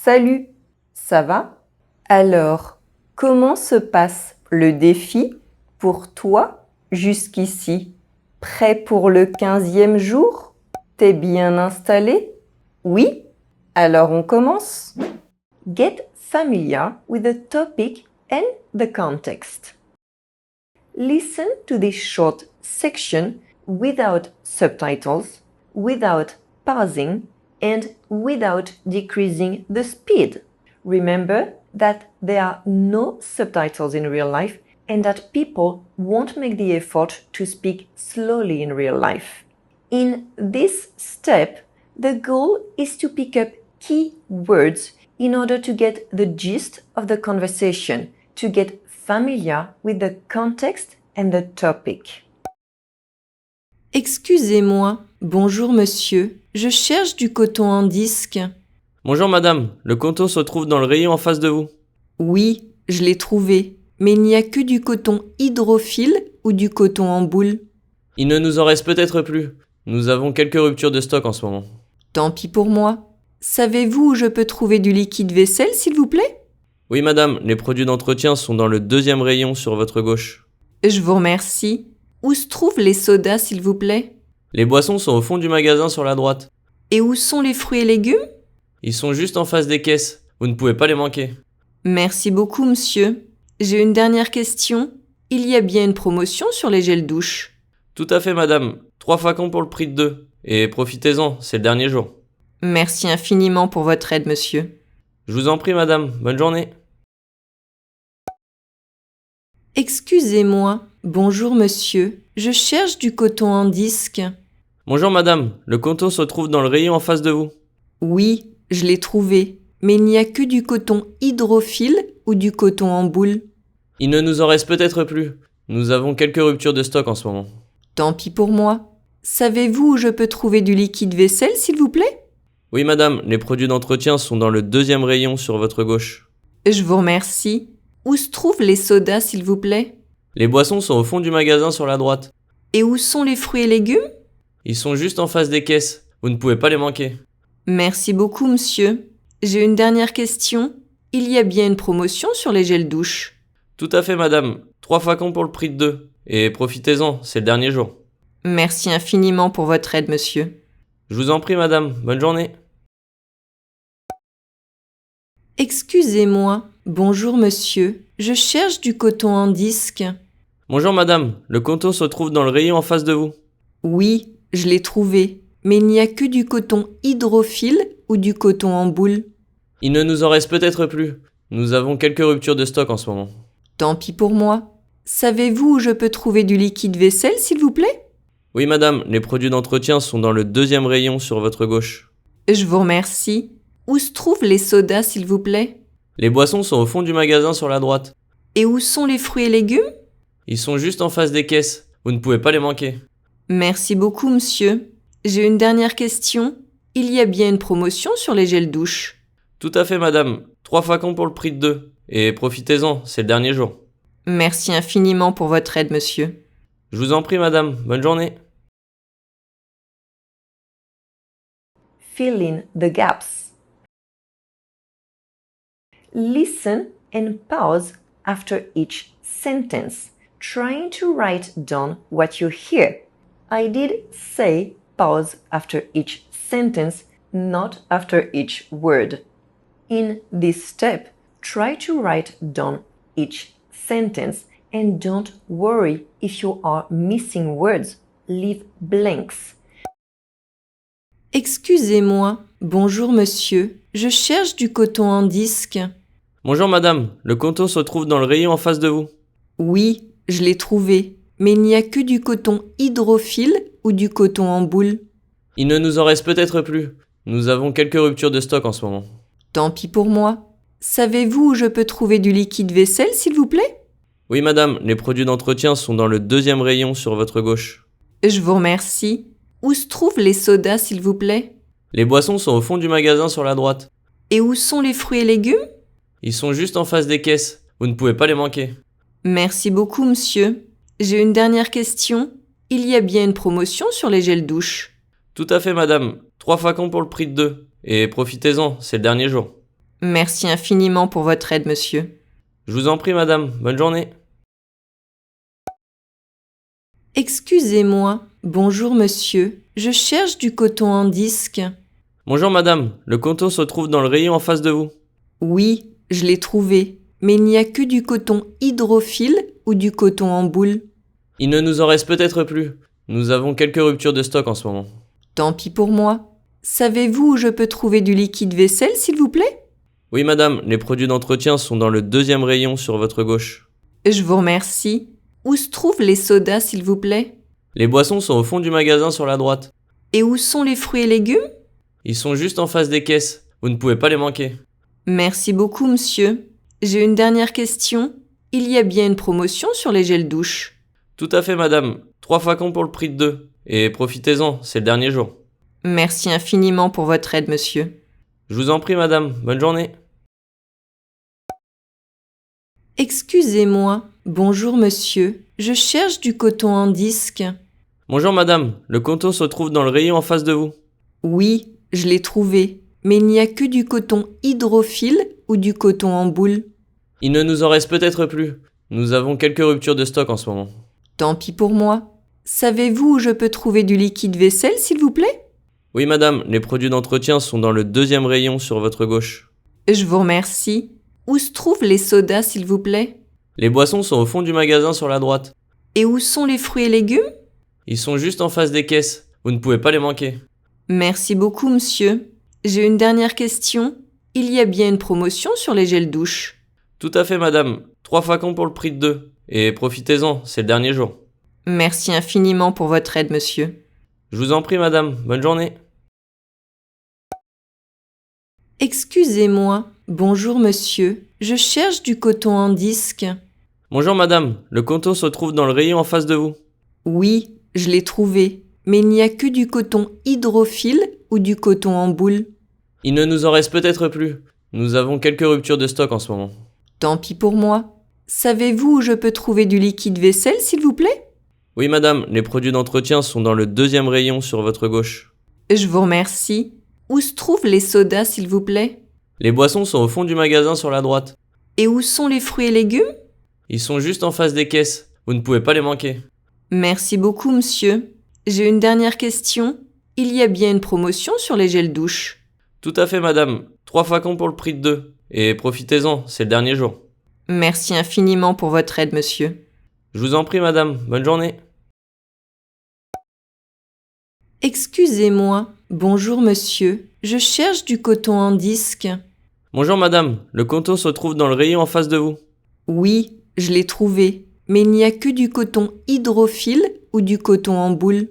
Salut, ça va? Alors, comment se passe le défi pour toi jusqu'ici? Prêt pour le 15e jour? T'es bien installé? Oui? Alors on commence. Get familiar with the topic and the context. Listen to this short section without subtitles, without pausing, and without decreasing the speed. Remember that there are no subtitles in real life and that people won't make the effort to speak slowly in real life. In this step, the goal is to pick up key words in order to get the gist of the conversation, to get familiar with the context and the topic. Excusez-moi, bonjour monsieur, je cherche du coton en disque. Bonjour madame, le coton se trouve dans le rayon en face de vous. Oui, je l'ai trouvé, mais il n'y a que du coton hydrophile ou du coton en boule. Il ne nous en reste peut-être plus. Nous avons quelques ruptures de stock en ce moment. Tant pis pour moi. Savez-vous où je peux trouver du liquide vaisselle, s'il vous plaît? Oui madame, les produits d'entretien sont dans le deuxième rayon sur votre gauche. Je vous remercie. Où se trouvent les sodas, s'il vous plaît? Les boissons sont au fond du magasin sur la droite. Et où sont les fruits et légumes? Ils sont juste en face des caisses. Vous ne pouvez pas les manquer. Merci beaucoup, monsieur. J'ai une dernière question. Il y a bien une promotion sur les gels douche. Tout à fait madame, 3 flacons pour le prix de 2. Et profitez-en, c'est le dernier jour. Merci infiniment pour votre aide, monsieur. Je vous en prie madame, bonne journée. Excusez-moi, bonjour monsieur, je cherche du coton en disque. Bonjour madame, le coton se trouve dans le rayon en face de vous. Oui, je l'ai trouvé, mais il n'y a que du coton hydrophile ou du coton en boule. Il ne nous en reste peut-être plus. Nous avons quelques ruptures de stock en ce moment. Tant pis pour moi. Savez-vous où je peux trouver du liquide vaisselle, s'il vous plaît? Oui madame, les produits d'entretien sont dans le deuxième rayon sur votre gauche. Je vous remercie. Où se trouvent les sodas, s'il vous plaît? Les boissons sont au fond du magasin sur la droite. Et où sont les fruits et légumes? Ils sont juste en face des caisses. Vous ne pouvez pas les manquer. Merci beaucoup, monsieur. J'ai une dernière question. Il y a bien une promotion sur les gels douche. Tout à fait madame, 3 flacons pour le prix de 2. Et profitez-en, c'est le dernier jour. Merci infiniment pour votre aide, monsieur. Je vous en prie madame, bonne journée. Excusez-moi, bonjour monsieur, je cherche du coton en disque. Bonjour madame, le coton se trouve dans le rayon en face de vous. Oui, je l'ai trouvé, mais il n'y a que du coton hydrophile ou du coton en boule. Il ne nous en reste peut-être plus. Nous avons quelques ruptures de stock en ce moment. Tant pis pour moi. Savez-vous où je peux trouver du liquide vaisselle, s'il vous plaît? Oui madame, les produits d'entretien sont dans le deuxième rayon sur votre gauche. Je vous remercie. Où se trouvent les sodas, s'il vous plaît? Les boissons sont au fond du magasin sur la droite. Et où sont les fruits et légumes? Ils sont juste en face des caisses. Vous ne pouvez pas les manquer. Merci beaucoup, monsieur. J'ai une dernière question. Il y a bien une promotion sur les gels douche. Tout à fait madame, 3 flacons pour le prix de 2. Et profitez-en, c'est le dernier jour. Merci infiniment pour votre aide, monsieur. Je vous en prie madame, bonne journée. Fill in the gaps. Listen and pause after each sentence, trying to write down what you hear. I did say pause after each sentence, not after each word. In this step, try to write down each sentence and don't worry if you are missing words. Leave blanks. Excusez-moi, bonjour monsieur, je cherche du coton en disque. Bonjour madame, le coton se trouve dans le rayon en face de vous. Oui, je l'ai trouvé, mais il n'y a que du coton hydrophile ou du coton en boule. Il ne nous en reste peut-être plus. Nous avons quelques ruptures de stock en ce moment. Tant pis pour moi. Savez-vous où je peux trouver du liquide vaisselle, s'il vous plaît? Oui madame, les produits d'entretien sont dans le deuxième rayon sur votre gauche. Je vous remercie. Où se trouvent les sodas, s'il vous plaît? Les boissons sont au fond du magasin sur la droite. Et où sont les fruits et légumes? Ils sont juste en face des caisses. Vous ne pouvez pas les manquer. Merci beaucoup, monsieur. J'ai une dernière question. Il y a bien une promotion sur les gels douche. Tout à fait madame, 3 flacons pour le prix de 2. Et profitez-en, c'est le dernier jour. Merci infiniment pour votre aide, monsieur. Je vous en prie, madame. Bonne journée. Excusez-moi. Bonjour, monsieur. Je cherche du coton en disque. Bonjour, madame. Le coton se trouve dans le rayon en face de vous. Oui, je l'ai trouvé. Mais il n'y a que du coton hydrophile ou du coton en boule. Il ne nous en reste peut-être plus. Nous avons quelques ruptures de stock en ce moment. Tant pis pour moi. Savez-vous où je peux trouver du liquide vaisselle, s'il vous plaît? Oui, madame. Les produits d'entretien sont dans le deuxième rayon sur votre gauche. Je vous remercie. Où se trouvent les sodas, s'il vous plaît? Les boissons sont au fond du magasin sur la droite. Et où sont les fruits et légumes? Ils sont juste en face des caisses. Vous ne pouvez pas les manquer. Merci beaucoup, monsieur. J'ai une dernière question. Il y a bien une promotion sur les gels douche. Tout à fait, madame. 3 flacons pour le prix de 2. Et profitez-en, c'est le dernier jour. Merci infiniment pour votre aide, monsieur. Je vous en prie, madame. Bonne journée. Excusez-moi. Bonjour, monsieur. Je cherche du coton en disque. Bonjour, madame. Le coton se trouve dans le rayon en face de vous. Oui, je l'ai trouvé. Mais il n'y a que du coton hydrophile ou du coton en boule. Il ne nous en reste peut-être plus. Nous avons quelques ruptures de stock en ce moment. Tant pis pour moi. Savez-vous où je peux trouver du liquide vaisselle, s'il vous plaît? Oui, madame. Les produits d'entretien sont dans le deuxième rayon sur votre gauche. Je vous remercie. Où se trouvent les sodas, s'il vous plaît? Les boissons sont au fond du magasin sur la droite. Et où sont les fruits et légumes? Ils sont juste en face des caisses. Vous ne pouvez pas les manquer. Merci beaucoup, monsieur. J'ai une dernière question. Il y a bien une promotion sur les gels douche. Tout à fait, madame. 3 flacons pour le prix de 2. Et profitez-en, c'est le dernier jour. Merci infiniment pour votre aide, monsieur. Je vous en prie, madame. Bonne journée. Excusez-moi. Bonjour, monsieur. Je cherche du coton en disque. Bonjour, madame. Le coton se trouve dans le rayon en face de vous. Oui, je l'ai trouvé. Mais il n'y a que du coton hydrophile ou du coton en boule. Il ne nous en reste peut-être plus. Nous avons quelques ruptures de stock en ce moment. Tant pis pour moi. Savez-vous où je peux trouver du liquide vaisselle, s'il vous plaît? Oui, madame. Les produits d'entretien sont dans le deuxième rayon sur votre gauche. Je vous remercie. Où se trouvent les sodas, s'il vous plaît? Les boissons sont au fond du magasin sur la droite. Et où sont les fruits et légumes? Ils sont juste en face des caisses. Vous ne pouvez pas les manquer. Merci beaucoup, monsieur. J'ai une dernière question. Il y a bien une promotion sur les gels douche. Tout à fait, madame. 3 flacons pour le prix de 2. Et profitez-en, c'est le dernier jour. Merci infiniment pour votre aide, monsieur. Je vous en prie, madame. Bonne journée. Excusez-moi. Bonjour, monsieur. Je cherche du coton en disque. Bonjour, madame. Le coton se trouve dans le rayon en face de vous. Oui, je l'ai trouvé. Mais il n'y a que du coton hydrophile ou du coton en boule.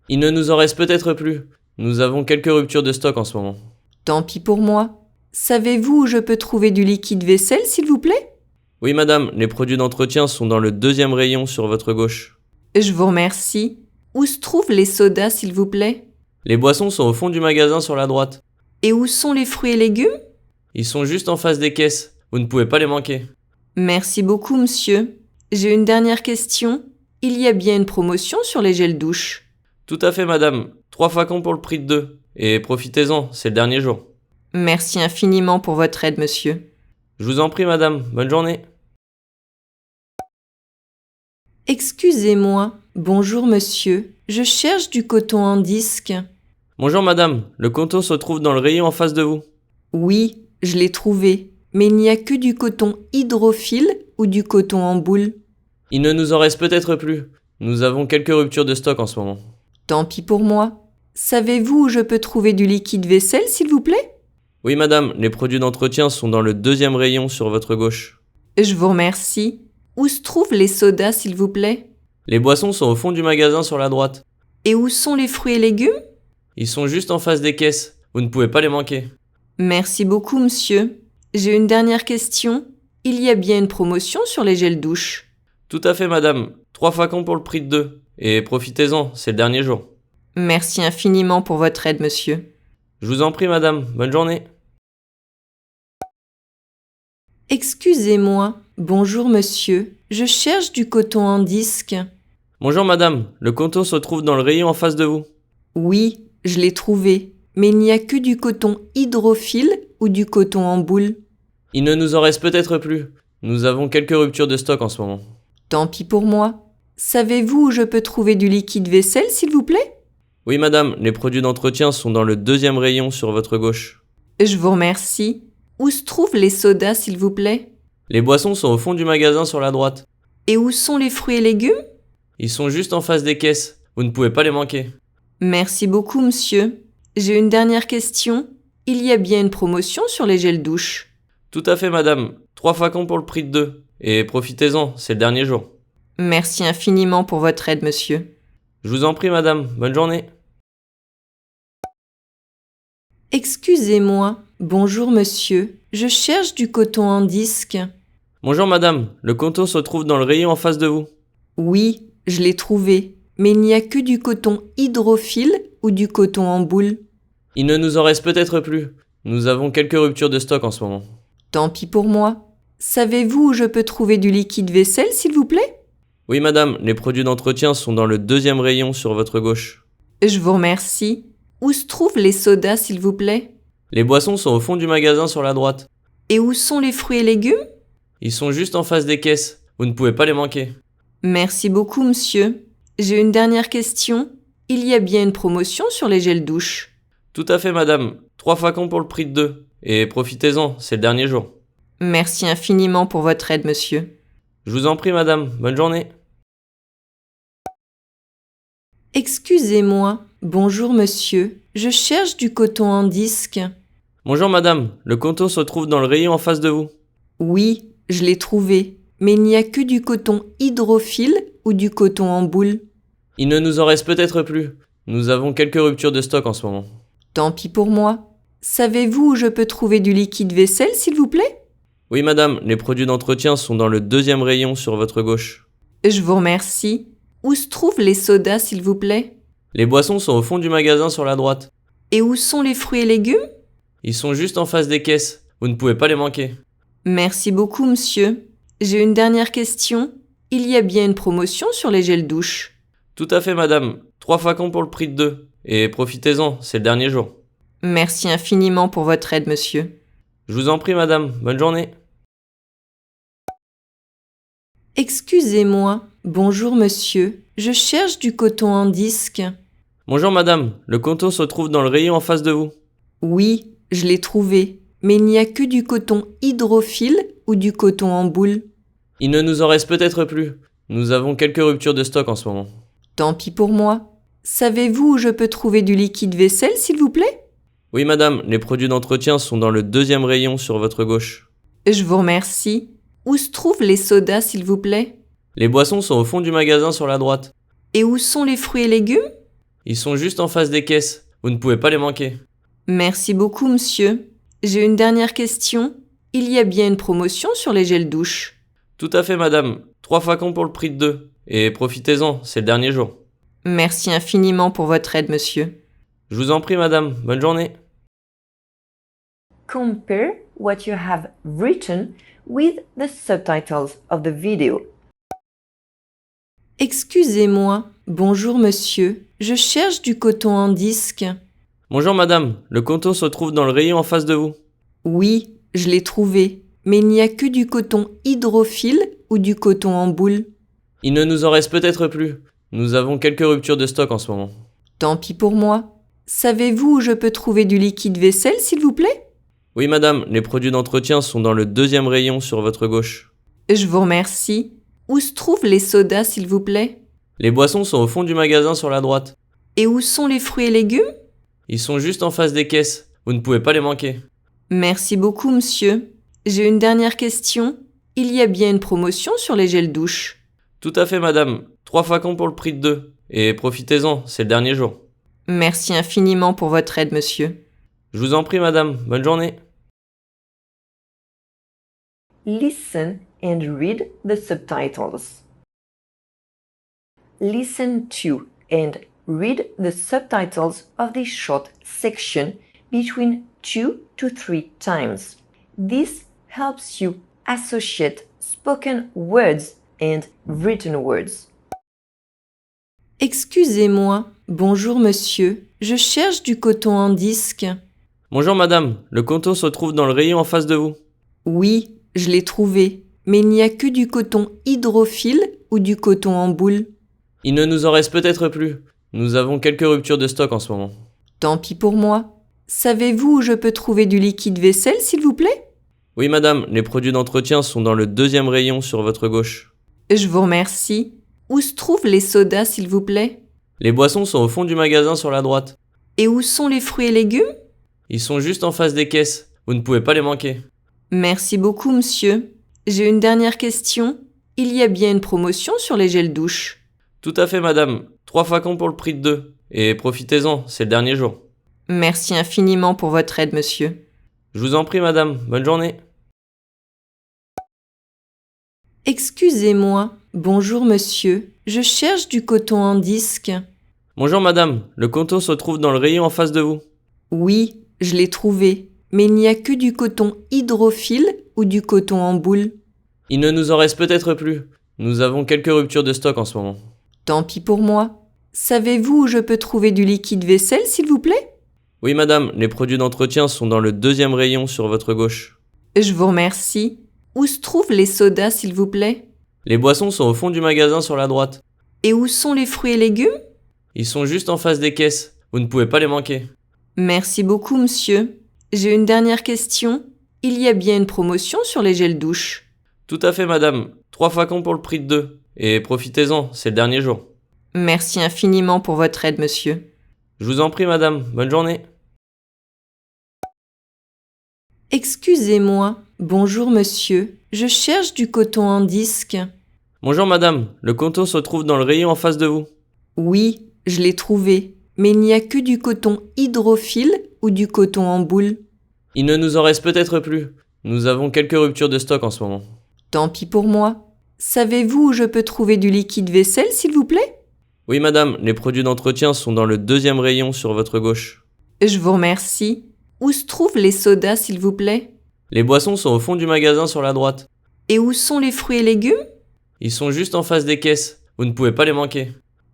Il ne nous en reste peut-être plus. Nous avons quelques ruptures de stock en ce moment. Tant pis pour moi. Savez-vous où je peux trouver du liquide vaisselle, s'il vous plaît? Oui, madame. Les produits d'entretien sont dans le deuxième rayon sur votre gauche. Je vous remercie. Où se trouvent les sodas, s'il vous plaît? Les boissons sont au fond du magasin sur la droite. Et où sont les fruits et légumes? Ils sont juste en face des caisses. Vous ne pouvez pas les manquer. Merci beaucoup, monsieur. J'ai une dernière question. Il y a bien une promotion sur les gels douche. Tout à fait, madame. 3 flacons pour le prix de 2. Et profitez-en, c'est le dernier jour. Merci infiniment pour votre aide, monsieur. Je vous en prie, madame. Bonne journée. Excusez-moi. Bonjour, monsieur. Je cherche du coton en disque. Bonjour, madame. Le coton se trouve dans le rayon en face de vous. Oui, je l'ai trouvé. Mais il n'y a que du coton hydrophile ou du coton en boule. Il ne nous en reste peut-être plus. Nous avons quelques ruptures de stock en ce moment. Tant pis pour moi. Savez-vous où je peux trouver du liquide vaisselle, s'il vous plaît? Oui, madame. Les produits d'entretien sont dans le deuxième rayon sur votre gauche. Je vous remercie. Où se trouvent les sodas, s'il vous plaît? Les boissons sont au fond du magasin sur la droite. Et où sont les fruits et légumes? Ils sont juste en face des caisses. Vous ne pouvez pas les manquer. Merci beaucoup, monsieur. J'ai une dernière question. Il y a bien une promotion sur les gels douche. Tout à fait, madame. 3 flacons pour le prix de 2. Et profitez-en, c'est le dernier jour. Merci infiniment pour votre aide, monsieur. Je vous en prie, madame. Bonne journée. Excusez-moi. Bonjour, monsieur. Je cherche du coton en disque. Bonjour, madame. Le coton se trouve dans le rayon en face de vous. Oui, je l'ai trouvé. Mais il n'y a que du coton hydrophile ou ou du coton en boule? Il ne nous en reste peut-être plus. Nous avons quelques ruptures de stock en ce moment. Tant pis pour moi. Savez-vous où je peux trouver du liquide vaisselle, s'il vous plaît? Oui madame, les produits d'entretien sont dans le deuxième rayon sur votre gauche. Je vous remercie. Où se trouvent les sodas, s'il vous plaît? Les boissons sont au fond du magasin sur la droite. Et où sont les fruits et légumes? Ils sont juste en face des caisses. Vous ne pouvez pas les manquer. Merci beaucoup, monsieur. J'ai une dernière question. Il y a bien une promotion sur les gels douche. Tout à fait madame. 3 flacons pour le prix de 2. Et profitez-en, c'est le dernier jour. Merci infiniment pour votre aide, monsieur. Je vous en prie madame, bonne journée. Excusez-moi. Bonjour, monsieur. Je cherche du coton en disque. Bonjour madame, le coton se trouve dans le rayon en face de vous. Oui, je l'ai trouvé. Mais il n'y a que du coton hydrophile ou du coton en boule. Il ne nous en reste peut-être plus. Nous avons quelques ruptures de stock en ce moment. Tant pis pour moi. Savez-vous où je peux trouver du liquide vaisselle, s'il vous plaît? Oui madame, les produits d'entretien sont dans le deuxième rayon sur votre gauche. Je vous remercie. Où se trouvent les sodas, s'il vous plaît? Les boissons sont au fond du magasin sur la droite. Et où sont les fruits et légumes? Ils sont juste en face des caisses. Vous ne pouvez pas les manquer. Merci beaucoup, monsieur. J'ai une dernière question. Il y a bien une promotion sur les gels douche. Tout à fait madame. 3 flacons pour le prix de 2. Et profitez-en, c'est le dernier jour. Merci infiniment pour votre aide, monsieur. Je vous en prie madame, bonne journée. Excusez-moi. Bonjour, monsieur. Je cherche du coton en disque. Bonjour madame, le coton se trouve dans le rayon en face de vous. Oui, je l'ai trouvé. Mais il n'y a que du coton hydrophile ou du coton en boule. Il ne nous en reste peut-être plus. Nous avons quelques ruptures de stock en ce moment. Tant pis pour moi. Savez-vous où je peux trouver du liquide vaisselle, s'il vous plaît? Oui madame, les produits d'entretien sont dans le deuxième rayon sur votre gauche. Je vous remercie. Où se trouvent les sodas, s'il vous plaît? Les boissons sont au fond du magasin sur la droite. Et où sont les fruits et légumes? Ils sont juste en face des caisses. Vous ne pouvez pas les manquer. Merci beaucoup, monsieur. J'ai une dernière question. Il y a bien une promotion sur les gels douche. Tout à fait madame. 3 flacons pour le prix de 2. Et profitez-en, c'est le dernier jour. Merci infiniment pour votre aide, monsieur. Je vous en prie madame, bonne journée. Excusez-moi. Bonjour, monsieur. Je cherche du coton en disque. Bonjour madame, le coton se trouve dans le rayon en face de vous. Oui, je l'ai trouvé. Mais il n'y a que du coton hydrophile ou du coton en boule. Il ne nous en reste peut-être plus. Nous avons quelques ruptures de stock en ce moment. Tant pis pour moi. Savez-vous où je peux trouver du liquide vaisselle, s'il vous plaît? Oui madame, les produits d'entretien sont dans le deuxième rayon sur votre gauche. Je vous remercie. Où se trouvent les sodas, s'il vous plaît? Les boissons sont au fond du magasin sur la droite. Et où sont les fruits et légumes? Ils sont juste en face des caisses. Vous ne pouvez pas les manquer. Merci beaucoup, monsieur. J'ai une dernière question. Il y a bien une promotion sur les gels douche. Tout à fait madame. 3 flacons pour le prix de 2. Et profitez-en, c'est le dernier jour. Merci infiniment pour votre aide, monsieur. Je vous en prie madame, bonne journée. Compare what you have written with the subtitles of the video. Excusez-moi. Bonjour, monsieur. Je cherche du coton en disque. Bonjour madame, le coton se trouve dans le rayon en face de vous. Oui, je l'ai trouvé. Mais il n'y a que du coton hydrophile ou du coton en boule. Il ne nous en reste peut-être plus. Nous avons quelques ruptures de stock en ce moment. Tant pis pour moi. Savez-vous où je peux trouver du liquide vaisselle, s'il vous plaît? Oui madame, les produits d'entretien sont dans le deuxième rayon sur votre gauche. Je vous remercie. Où se trouvent les sodas, s'il vous plaît? Les boissons sont au fond du magasin sur la droite. Et où sont les fruits et légumes? Ils sont juste en face des caisses. Vous ne pouvez pas les manquer. Merci beaucoup, monsieur. J'ai une dernière question. Il y a bien une promotion sur les gels douche. Tout à fait madame. 3 flacons pour le prix de 2. Et profitez-en, c'est le dernier jour. Merci infiniment pour votre aide, monsieur. Je vous en prie madame, bonne journée. Listen and read the subtitles. Listen to and read the subtitles of this short section between 2 to 3 times. This helps you associate spoken words and written words. Excusez-moi. Bonjour, monsieur. Je cherche du coton en disque. Bonjour madame, le coton se trouve dans le rayon en face de vous. Oui, je l'ai trouvé, mais il n'y a que du coton hydrophile ou du coton en boule. Il ne nous en reste peut-être plus. Nous avons quelques ruptures de stock en ce moment. Tant pis pour moi. Savez-vous où je peux trouver du liquide vaisselle, s'il vous plaît? Oui madame, les produits d'entretien sont dans le deuxième rayon sur votre gauche. Je vous remercie. Où se trouvent les sodas, s'il vous plaît? Les boissons sont au fond du magasin sur la droite. Et où sont les fruits et légumes? Ils sont juste en face des caisses. Vous ne pouvez pas les manquer. Merci beaucoup, monsieur. J'ai une dernière question. Il y a bien une promotion sur les gels douche. Tout à fait madame, 3 flacons pour le prix de 2. Et profitez-en, c'est le dernier jour. Merci infiniment pour votre aide, monsieur. Je vous en prie madame, bonne journée. Excusez-moi. Bonjour, monsieur. Je cherche du coton en disque. Bonjour madame, le coton se trouve dans le rayon en face de vous. Oui, je l'ai trouvé, mais il n'y a que du coton hydrophile ou du coton en boule. Il ne nous en reste peut-être plus. Nous avons quelques ruptures de stock en ce moment. Tant pis pour moi. Savez-vous où je peux trouver du liquide vaisselle, s'il vous plaît? Oui madame, les produits d'entretien sont dans le deuxième rayon sur votre gauche. Je vous remercie. Où se trouvent les sodas, s'il vous plaît? Les boissons sont au fond du magasin sur la droite. Et où sont les fruits et légumes? Ils sont juste en face des caisses. Vous ne pouvez pas les manquer. Merci beaucoup, monsieur. J'ai une dernière question. Il y a bien une promotion sur les gels douche. Tout à fait madame, 3 flacons pour le prix de 2. Et profitez-en, c'est le dernier jour. Merci infiniment pour votre aide, monsieur. Je vous en prie madame, bonne journée. Excusez-moi. Bonjour, monsieur. Je cherche du coton en disque. Bonjour madame, le coton se trouve dans le rayon en face de vous. Oui, je l'ai trouvé, mais il n'y a que du coton hydrophile ou du coton en boule. Il ne nous en reste peut-être plus. Nous avons quelques ruptures de stock en ce moment. Tant pis pour moi. Savez-vous où je peux trouver du liquide vaisselle, s'il vous plaît? Oui madame, les produits d'entretien sont dans le deuxième rayon sur votre gauche. Je vous remercie. Où se trouvent les sodas, s'il vous plaît? Les boissons sont au fond du magasin sur la droite. Et où sont les fruits et légumes? Ils sont juste en face des caisses. Vous ne pouvez pas les manquer.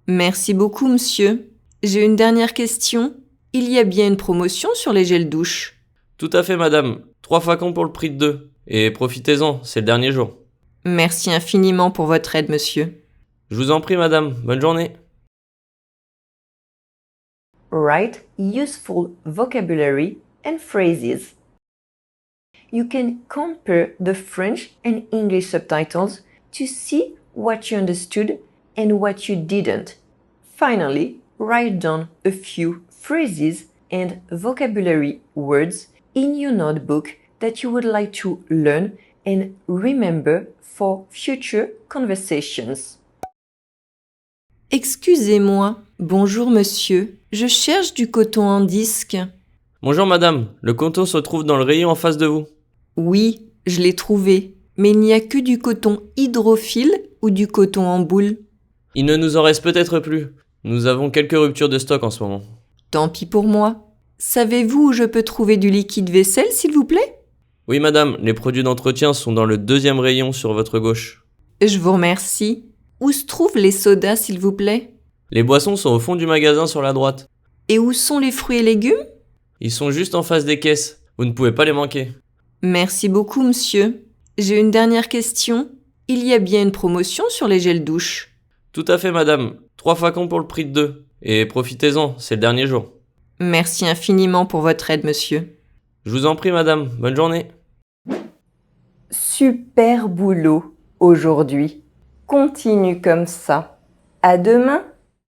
Merci beaucoup, monsieur. J'ai une dernière question. Il y a bien une promotion sur les gels douche. Tout à fait madame, 3 flacons pour le prix de 2. Et profitez-en, c'est le dernier jour. Merci infiniment pour votre aide, monsieur. Je vous en prie madame, bonne journée. Write useful vocabulary and phrases. You can compare the French and English subtitles to see what you understood and what you didn't. Finally, write down a few phrases and vocabulary words in your notebook that you would like to learn and remember for future conversations. Excusez-moi. Bonjour, monsieur. Je cherche du coton en disque. Bonjour madame, le coton se trouve dans le rayon en face de vous. Oui, je l'ai trouvé, mais il n'y a que du coton hydrophile ou du coton en boule. Il ne nous en reste peut-être plus. Nous avons quelques ruptures de stock en ce moment. Tant pis pour moi. Savez-vous où je peux trouver du liquide vaisselle, s'il vous plaît? Oui madame, les produits d'entretien sont dans le deuxième rayon sur votre gauche. Je vous remercie. Où se trouvent les sodas, s'il vous plaît? Les boissons sont au fond du magasin sur la droite. Et où sont les fruits et légumes? Ils sont juste en face des caisses. Vous ne pouvez pas les manquer. Merci beaucoup, monsieur. J'ai une dernière question. Il y a bien une promotion sur les gels douche. Tout à fait madame, 3 flacons pour le prix de 2. Et profitez-en, c'est le dernier jour. Merci infiniment pour votre aide, monsieur. Je vous en prie madame, bonne journée. Super boulot aujourd'hui. Continue comme ça. À demain!